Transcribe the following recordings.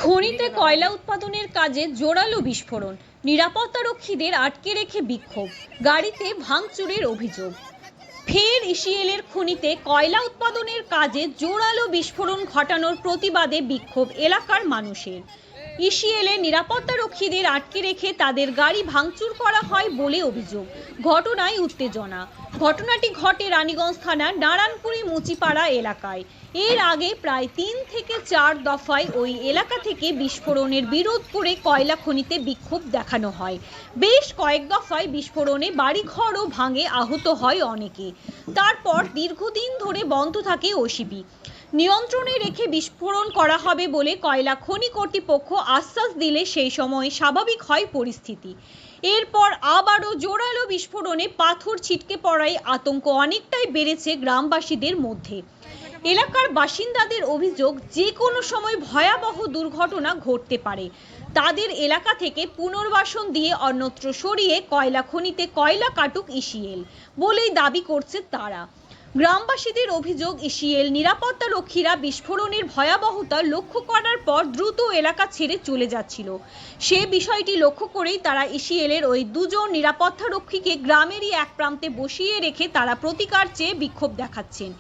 খনিতে কয়লা উৎপাদনের কাজে জোরালো বিস্ফোরণ, নিরাপত্তারক্ষীদের আটকে রেখে বিক্ষোভ, গাড়িতে ভাঙচুরের অভিযোগ। ফের ইসিএলের খনিতে কয়লা উৎপাদনের কাজে জোরালো বিস্ফোরণ ঘটানোর প্রতিবাদে বিক্ষোভ এলাকার মানুষের। ইসিএলের নিরাপত্তারক্ষীদের আটকে রেখে তাদের গাড়ি ভাঙচুর করা হয় বলে অভিযোগ। ঘটনায় উত্তেজনা। ঘটনাটি ঘটে রানীগঞ্জ থানার নারায়ণপুরি মুচিপাড়া এলাকায়। এর আগে প্রায় 3 থেকে 4 দফায় ওই এলাকা থেকে বিস্ফোরণের বিরোধ করে কয়লা খনিতে বিক্ষোভ দেখানো হয়। বেশ কয়েক দফায় বিস্ফোরণে বাড়িঘরও ভাঙে, আহত হয় অনেকে। তারপর দীর্ঘদিন ধরে বন্ধ থাকে ওসিবি। নিয়ন্ত্রণে রেখে বিস্ফোরণ করা হবে বলে কয়লা খনি কর্তৃপক্ষ আশ্বাস দিলে সেই সময় স্বাভাবিক হয় পরিস্থিতি। এরপর আবারও জোরালো বিস্ফোরণে পাথর ছিটকে পড়ায় আতঙ্ক অনেকটাই বেড়েছে গ্রামবাসীদের মধ্যে। এলাকার বাসিন্দাদের অভিযোগ, যে কোনো সময় ভয়াবহ দুর্ঘটনা ঘটতে পারে। তাদের এলাকা থেকে পুনর্বাসন দিয়ে অন্যত্র সরিয়ে কয়লা খনিতে কয়লা কাটুক ইসিএল বলেই দাবি করছে তারা। গ্রামবাসীদের অভিযোগ, ইসিএল নিরাপত্তারক্ষীরা বিস্ফোরণের ভয়াবহতা লক্ষ্য করার পর দ্রুত এলাকা ছেড়ে চলে যাচ্ছিল। সে বিষয়টি লক্ষ্য করেই তারা ইসিএলের ওই 2 জন নিরাপত্তারক্ষীকে গ্রামেরই এক প্রান্তে বসিয়ে রেখে তারা প্রতিকার চেয়ে বিক্ষোভ দেখাচ্ছেন।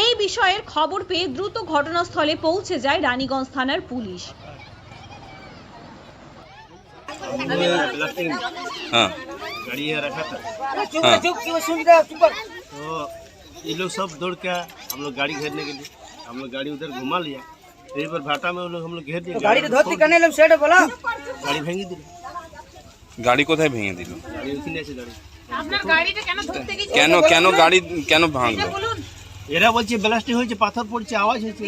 এই বিষয়ের খবর পেয়ে দ্রুত ঘটনাস্থলে পৌঁছে যায় রানীগঞ্জ থানার পুলিশ। ये लोग सब दौड़ के हम लोग गाड़ी घेरने के लिए हम लोग गाड़ी उधर घुमा लिया। यहीं पर भाटा में हम लोग घेर दिए। गाड़ी धोती करने लोग सेट बोला गाड़ी भेंगी दिल। गाड़ी कोথায় ভেঙে দিল? गाड़ी ওখানে আছে গাড়ি। আপনার গাড়িটা কেন ধরতে গিয়েছে? কেন গাড়ি কেন ভাঙলো? এরা বলছে ব্লাস্টিং হয়েছে, পাথর পড়ছে, আওয়াজ হয়েছে।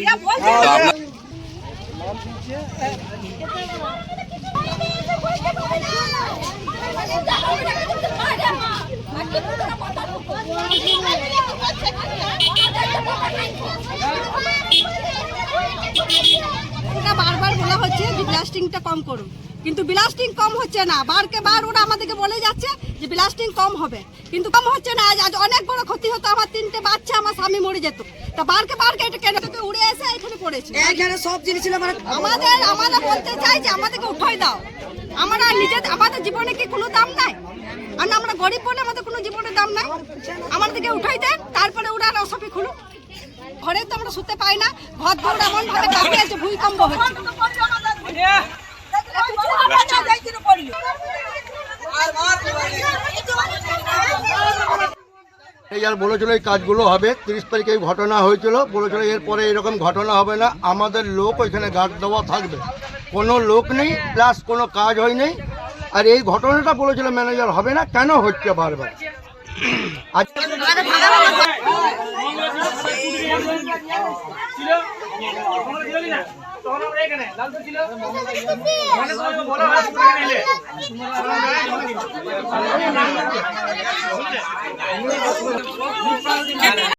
বারবার বলা হচ্ছে যে ব্লাস্টিংটা কম করুন, কিন্তু ব্লাস্টিং কম হচ্ছে না। বারকে বার ওরা আমাদেরকে বলে যাচ্ছে যে ব্লাস্টিং কম হবে, কিন্তু কম হচ্ছে না। আজ অনেক বড় ক্ষতি হতো, আমার 3টে বাচ্চা, আমার স্বামী মরে যেত। তা বারকে এটা কেন উড়ে এসে এখানে পড়েছে। এখানে সব জিনিস ছিল আমাদের বলতে চাই যে আমাদেরকে উঠাই দাও। আমরা আমাদের জীবনে কি কোনো দাম নাই? আমরা গরিব বলে আমাদের কোনো জীবনের দাম নাই। আমাদেরকে উঠাই দেন, তারপরে ওরা রসপি খুলুক। ঘরে তো আমরা শুতে পাই না, ঘর ধর এমন ভাবে কাঁপে আছে, ভূমিকম্প হচ্ছে। এই আর বলেছিল এই কাজগুলো হবে, 30 তারিখে এই ঘটনা হয়েছিল, বলেছিল এরপরে এরকম ঘটনা হবে না। আমাদের লোক ওইখানে গার্ড দেওয়া থাকবে, কোনো লোক নেই, প্লাস কোনো কাজ হয়নি। আর এই ঘটনাটা বলেছিল ম্যানেজার হবে না, কেন হচ্ছে বারবার? তখন